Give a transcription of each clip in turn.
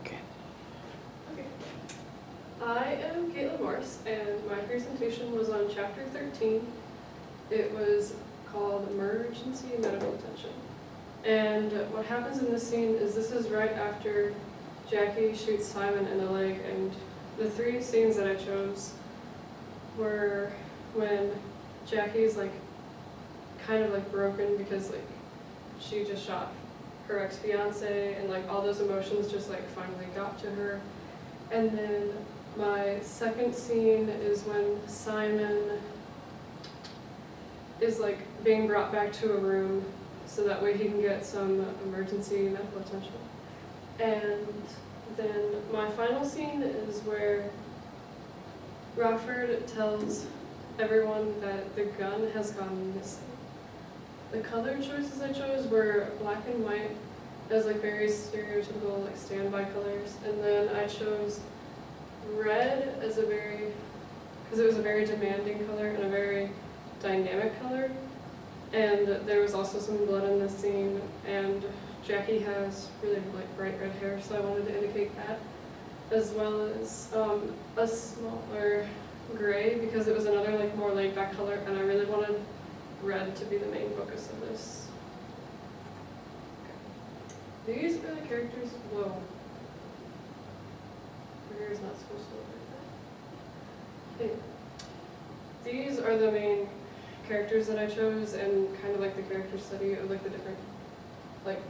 Okay. Okay. I am Caitlin Morse, and my presentation was on Chapter 13. It was called Emergency Medical Attention. And what happens in this scene is this is right after Jackie shoots Simon in the leg, and the three scenes that I chose were when Jackie's kind of broken because she just shot her ex-fiance, and all those emotions just finally got to her. And then my second scene is when Simon is being brought back to a room so that way he can get some emergency medical attention. And then my final scene is where Rockford tells everyone that the gun has gone missing. The color choices I chose were black and white as very stereotypical standby colors, and then I chose red as because it was a very demanding color and a very dynamic color. And there was also some blood in this scene, and Jackie has really bright red hair, so I wanted to indicate that, as well as a smaller gray because it was another more laid back color, and I really wanted red to be the main focus of this. Okay. These are the characters. Whoa. Your hair is not supposed to look like that. Anyway. These are the main characters that I chose, and kind of the character study of the different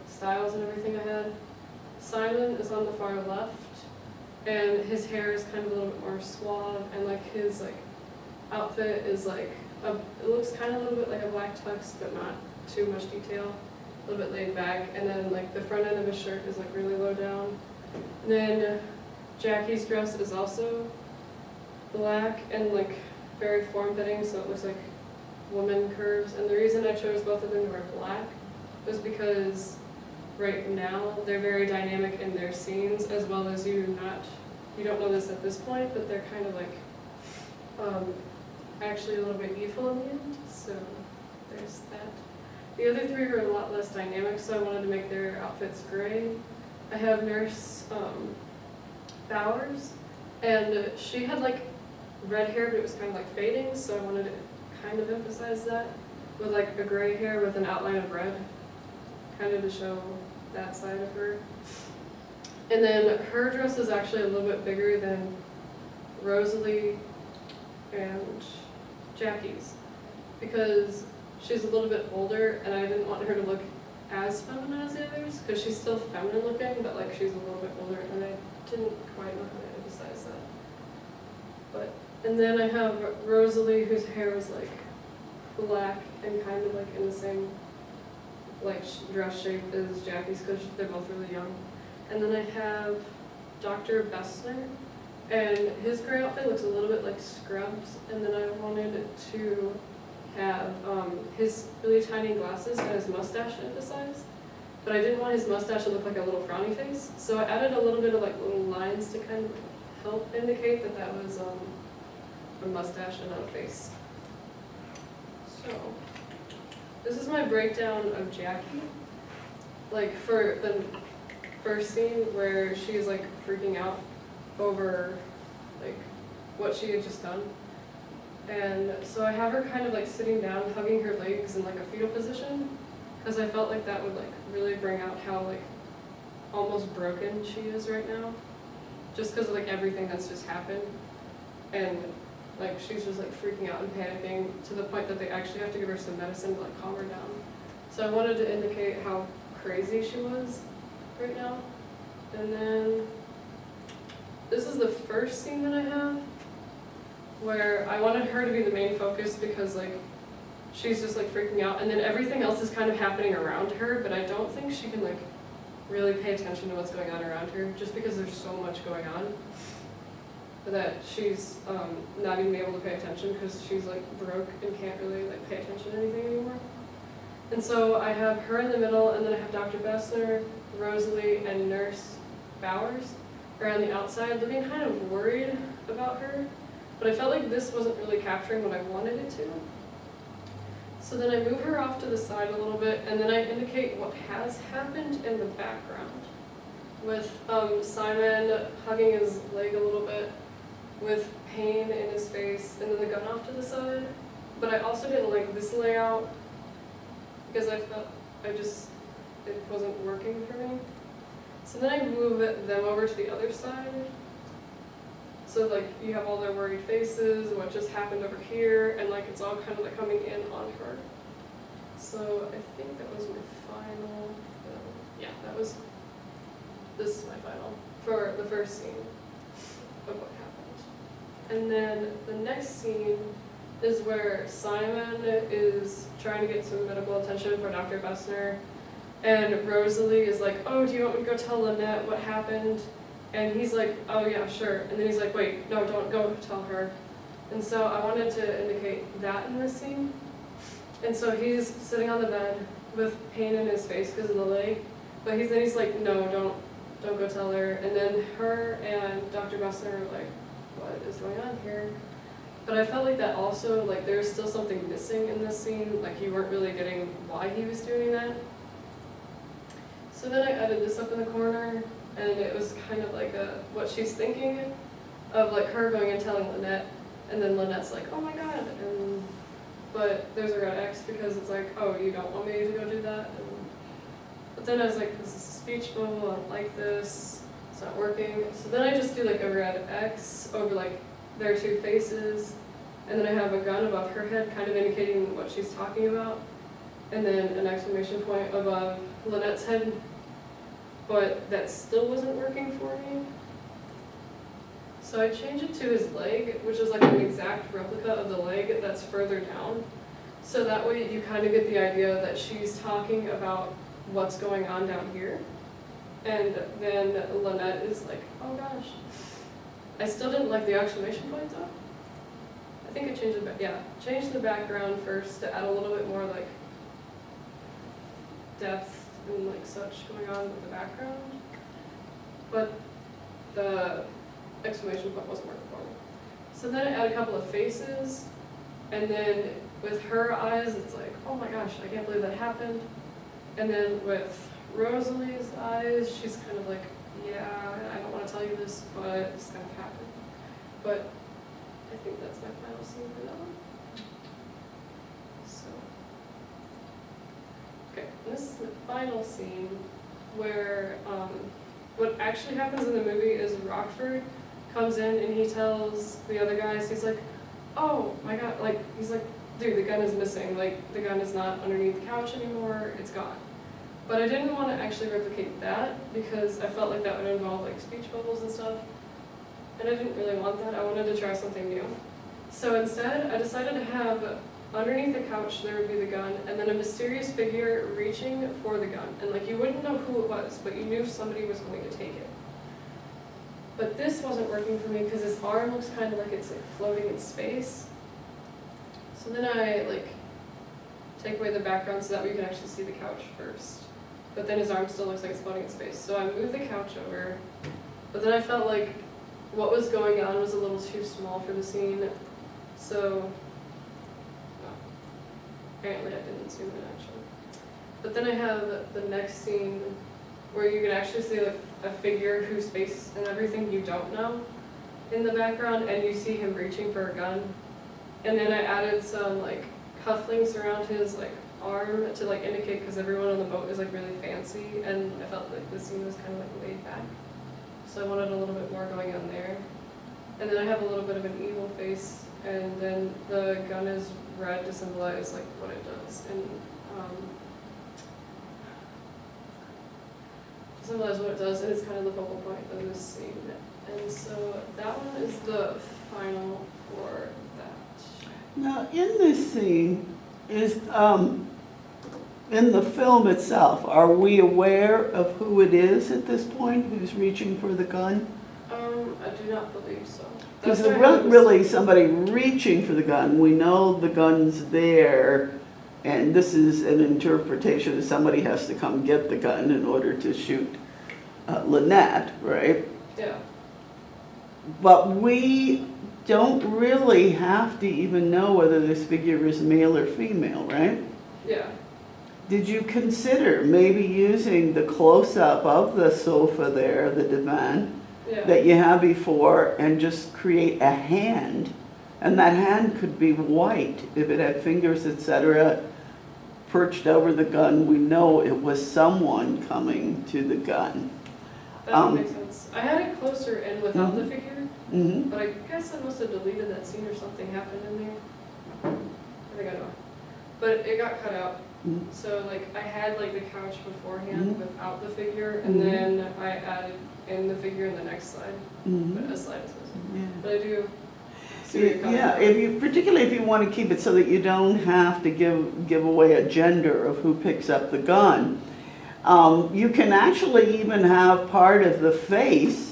styles and everything I had. Simon is on the far left, and his hair is kind of a little bit more suave, and his outfit is it looks kind of a little bit like a black tux, but not too much detail, a little bit laid back. And then the front end of his shirt is really low down. And then Jackie's dress is also black and very form-fitting, so it looks like woman curves. And the reason I chose both of them to wear black was because right now they're very dynamic in their scenes, as well as you don't know this at this point, but they're kind of actually a little bit evil in the end, so there's that. The other three were a lot less dynamic, so I wanted to make their outfits gray. I have Nurse Bowers, and she had red hair, but it was kind of fading, so I wanted to kind of emphasize that with a gray hair with an outline of red, kind of to show that side of her. And then her dress is actually a little bit bigger than Rosalie and Jackie's because she's a little bit older, and I didn't want her to look as feminine as the others because she's still feminine looking, but she's a little bit older, and I didn't quite know how to emphasize that. And then I have Rosalie, whose hair was black and kind of in the same dress shape as Jackie's because they're both really young. And then I have Dr. Bessner, and his gray outfit looks a little bit like Scrubs. And then I wanted to have his really tiny glasses and his mustache emphasized, but I didn't want his mustache to look like a little frowny face, so I added a little bit of little lines to kind of help indicate that that was a mustache and not a face. So this is my breakdown of Jackie. For the first scene where she's freaking out over what she had just done. And so I have her kind of sitting down, hugging her legs in a fetal position, because I felt that would really bring out how almost broken she is right now, just because of everything that's just happened. And she's just freaking out and panicking to the point that they actually have to give her some medicine to calm her down. So I wanted to indicate how crazy she was right now. And then this is the first scene that I have where I wanted her to be the main focus because she's just freaking out, and then everything else is kind of happening around her, but I don't think she can really pay attention to what's going on around her just because there's so much going on that she's not even able to pay attention because she's broke and can't really pay attention to anything anymore. And so I have her in the middle, and then I have Dr. Bessner, Rosalie, and Nurse Bowers around the outside looking kind of worried about her, but I felt this wasn't really capturing what I wanted it to. So then I move her off to the side a little bit, and then I indicate what has happened in the background. with Simon hugging his leg a little bit, with pain in his face, and then the gun off to the side. But I also didn't like this layout because I felt it wasn't working for me. So then I move them over to the other side. So like you have all their worried faces, what just happened over here, and like it's all kind of like coming in on her. So I think that was my final. Yeah, this is my final for the first scene of what happened. And then the next scene is where Simon is trying to get some medical attention for Dr. Bessner, and Rosalie is like, oh, do you want me to go tell Lynette what happened? And he's like, oh yeah, sure. And then he's like, wait, no, don't go tell her. And so I wanted to indicate that in this scene. And so he's sitting on the bed with pain in his face because of the leg, but he's like, no, don't go tell her. And then her and Dr. Bessner are like, what is going on here? But I felt like that also, like there's still something missing in this scene, like you weren't really getting why he was doing that. So then I added this up in the corner, and it was kind of like what she's thinking of, like her going and telling Lynette, and then Lynette's like, oh my god, but there's a red X because it's like, oh, you don't want me to go do that? But then I was like, this is a speech bubble, I don't like this, it's not working. So then I just do like a red X over like their two faces, and then I have a gun above her head kind of indicating what she's talking about, and then an exclamation point above Lynette's head, but that still wasn't working for me. So I changed it to his leg, which is like an exact replica of the leg that's further down. So that way you kind of get the idea that she's talking about what's going on down here. And then Lynette is like, oh gosh. I still didn't like the exclamation point though. I think I changed the background first to add a little bit more like depth and like such going on with the background. But the exclamation point wasn't working for me. So then I add a couple of faces, and then with her eyes, it's like, oh my gosh, I can't believe that happened. And then with Rosalie's eyes, she's kind of like, yeah, I don't want to tell you this, but it's kind of happened. But I think that's my final scene for that one. So, okay, this is the final scene where what actually happens in the movie is Rockford comes in and he tells the other guys, he's like, oh my god, like, he's like, dude, the gun is missing, like, the gun is not underneath the couch anymore, it's gone. But I didn't want to actually replicate that because I felt like that would involve like speech bubbles and stuff, and I didn't really want that. I wanted to try something new. So instead, I decided to have underneath the couch there would be the gun, and then a mysterious figure reaching for the gun, and like you wouldn't know who it was, but you knew somebody was going to take it. But this wasn't working for me because his arm looks kind of like it's like floating in space. So then I like take away the background so that we can actually see the couch first. But then his arm still looks like it's floating in space. So I moved the couch over, but then I felt like what was going on was a little too small for the scene. So, apparently I didn't zoom in actually. But then I have the next scene where you can actually see like a figure whose face and everything you don't know in the background, and you see him reaching for a gun. And then I added some like cufflinks around his like arm to like indicate, because everyone on the boat is like really fancy, and I felt like the scene was kind of like laid back. So I wanted a little bit more going on there. And then I have a little bit of an evil face, and then the gun is red to symbolize like what it does, and to symbolize what it does, and it's kind of the focal point of this scene. And so that one is the final for that. Now, in this scene, is in the film itself, are we aware of who it is at this point who's reaching for the gun? I do not believe so. Because there wasn't really somebody reaching for the gun. We know the gun's there, and this is an interpretation that somebody has to come get the gun in order to shoot Lynette, right? Yeah. But we don't really have to even know whether this figure is male or female, right? Yeah. did you consider maybe using the close-up of the sofa there, the divan, Yeah. that you had before, and just create a hand? And that hand could be white, if it had fingers, etc., perched over the gun. We know it was someone coming to the gun. That would make sense. I had it closer in without the figure, Mm-hmm. but I guess I must have deleted that scene or something happened in there. I think I know. But it got cut out. Mhm. So like I had like the couch beforehand Mhm. without the figure, and Mhm. then I added in the figure in the next slide. Mm-hmm. But a slide is missing. Yeah. But I do see where you're coming Yeah, from. particularly if you want to keep it so that you don't have to give away a gender of who picks up the gun. You can actually even have part of the face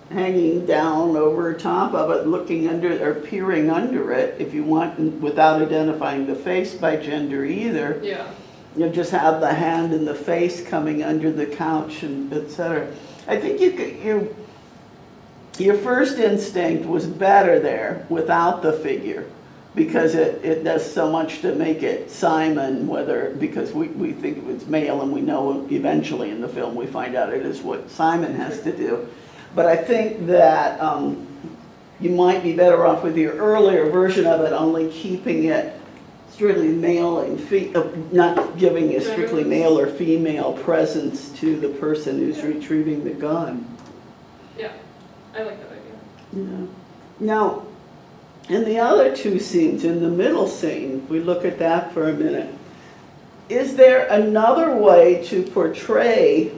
hanging down over top of it, looking under or peering under it, if you want, without identifying the face by gender either. Yeah. You just have the hand and the face coming under the couch, and etc. I think your first instinct was better there without the figure, because it does so much to make it Simon, because we think it's male, and we know eventually in the film we find out it is what Simon has to do. But I think that you might be better off with your earlier version of it, only keeping it strictly male and not giving a strictly male or female presence to the person who's retrieving the gun. Yeah. I like that idea. Yeah. Now, in the other two scenes, in the middle scene, if we look at that for a minute, is there another way to portray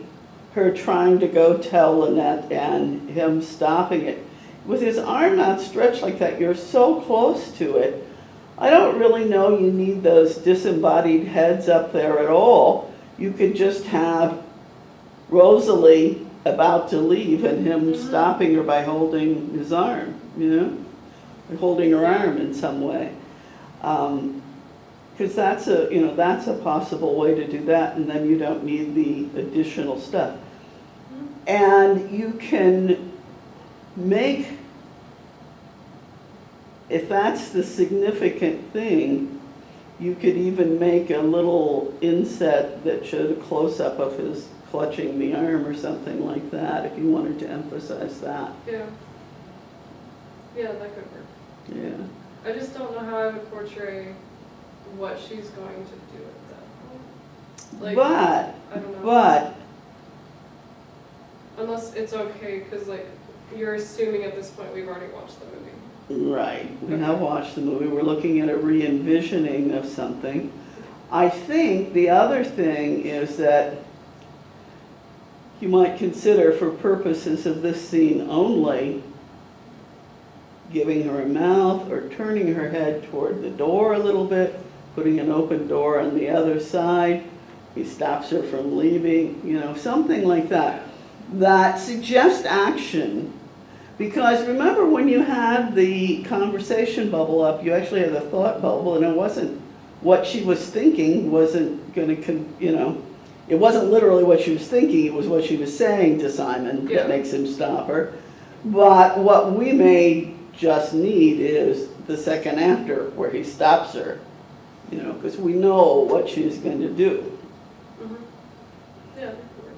her trying to go tell Lynette and him stopping it? With his arm outstretched like that, you're so close to it. I don't really know you need those disembodied heads up there at all. You could just have Rosalie about to leave and him stopping her by holding his arm, or holding her arm in some way. Because that's a possible way to do that, and then you don't need the additional stuff. And you can make, if that's the significant thing, you could even make a little inset that showed a close-up of his clutching the arm or something like that, if you wanted to emphasize that. Yeah. Yeah, that could work. Yeah. I just don't know how I would portray what she's going to do at that point. Like, But, I don't know. but, Unless it's okay, because like you're assuming at this point we've already watched the movie. right, we have watched the movie, we're looking at a re-envisioning of something. I think the other thing is that you might consider, for purposes of this scene only, giving her a mouth or turning her head toward the door a little bit, putting an open door on the other side. He stops her from leaving, something like that. That suggests action. Because remember, when you had the conversation bubble up, you actually had a thought bubble, and it wasn't what she was thinking, wasn't going to, it wasn't literally what she was thinking, it was what she was saying to Simon Yeah. that makes him stop her. But what we may just need is the second after, where he stops her, because we know what she's going to do. Mm-hmm. Yeah, that could work.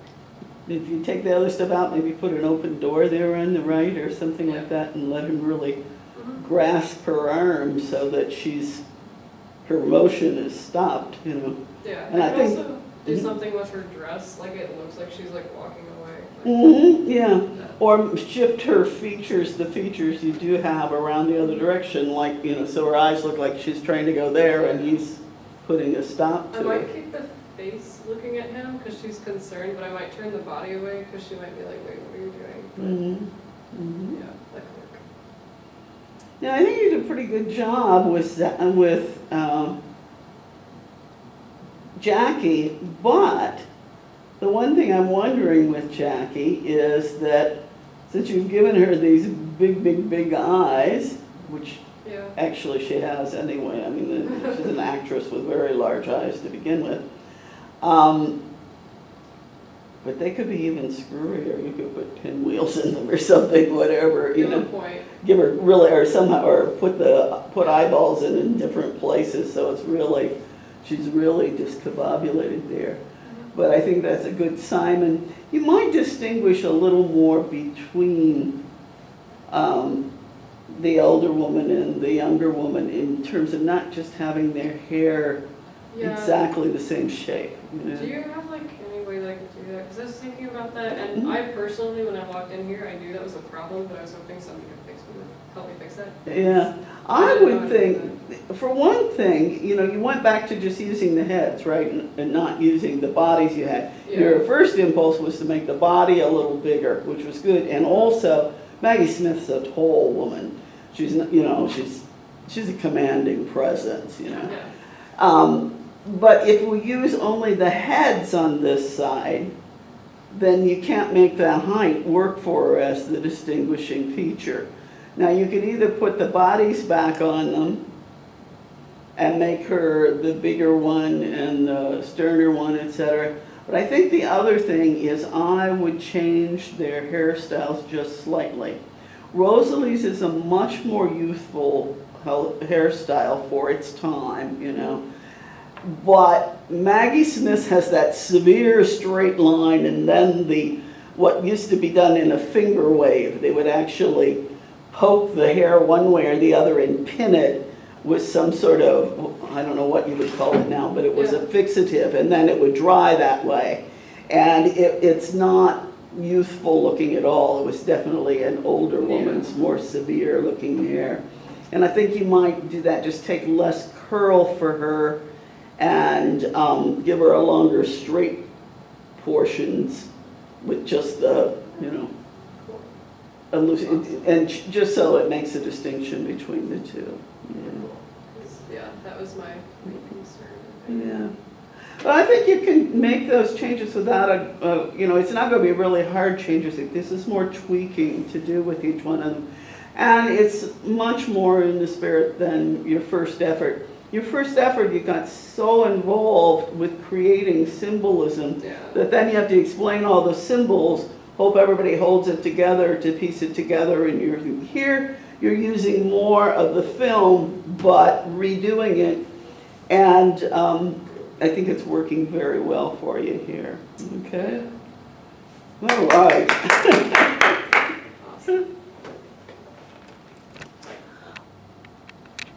If you take the other stuff out, maybe put an open door there on the right or something like that, and let him really grasp her arm so that her motion is stopped, Yeah, And I could think- also do something with her dress, like it looks like she's like walking away. Yeah. That. Or shift her features, the features you do have around the other direction, like, so her eyes look like she's trying to go there and he's putting a stop I to might it. keep the face looking at him because she's concerned, but I might turn the body away because she might be like, wait, what are you doing? But, yeah, that could work. Yeah, I think you did a pretty good job with Jackie, but the one thing I'm wondering with Jackie is that since you've given her these big, big, big eyes, which Yeah. actually she has anyway, I mean, she's an actress with very large eyes to begin with, but they could be even screwier. You could put pinwheels in them or something, whatever, Give a point. give her really, or somehow, or put eyeballs in different places, so it's really She's really discombobulated there. But I think that's a good sign. And you might distinguish a little more between the elder woman and the younger woman in terms of not just having their hair exactly the same shape. You know? Do you have like any way that I could do that? Because I was thinking about that, and I personally, when I walked in here, I knew that was a problem, but I was hoping somebody could help me fix that. Yeah, I would think, for one thing, you know, you went back to just using the heads, right, and not using the bodies you had. Yeah. Your first impulse was to make the body a little bigger, which was good, and also Maggie Smith's a tall woman. She's, you know, she's a commanding presence, you know. Yeah. But if we use only the heads on this side, then you can't make that height work for her as the distinguishing feature. Now you could either put the bodies back on them and make her the bigger one and the sterner one, etc. But I think the other thing is I would change their hairstyles just slightly. Rosalie's is a much more youthful hairstyle for its time, you know. But Maggie Smith has that severe straight line, and then what used to be done in a finger wave. They would actually poke the hair one way or the other and pin it with some sort of, I don't know what you would call it now, but it was a fixative, and then it would dry that way. And it's not youthful looking at all. It was definitely an older woman's more severe looking hair. And I think you might do that, just take less curl for her and give her a longer straight portions with just the, you know, and just so it makes a distinction between the two. Yeah, that was my main concern. Yeah. But I think you can make those changes without you know, it's not going to be really hard changes. This is more tweaking to do with each one of them. And it's much more in the spirit than your first effort. Your first effort, you got so involved with creating symbolism that then you have to explain all the symbols, hope everybody holds it together to piece it together, and you're using more of the film, but redoing it. And I think it's working very well for you here. Okay? All right. Awesome.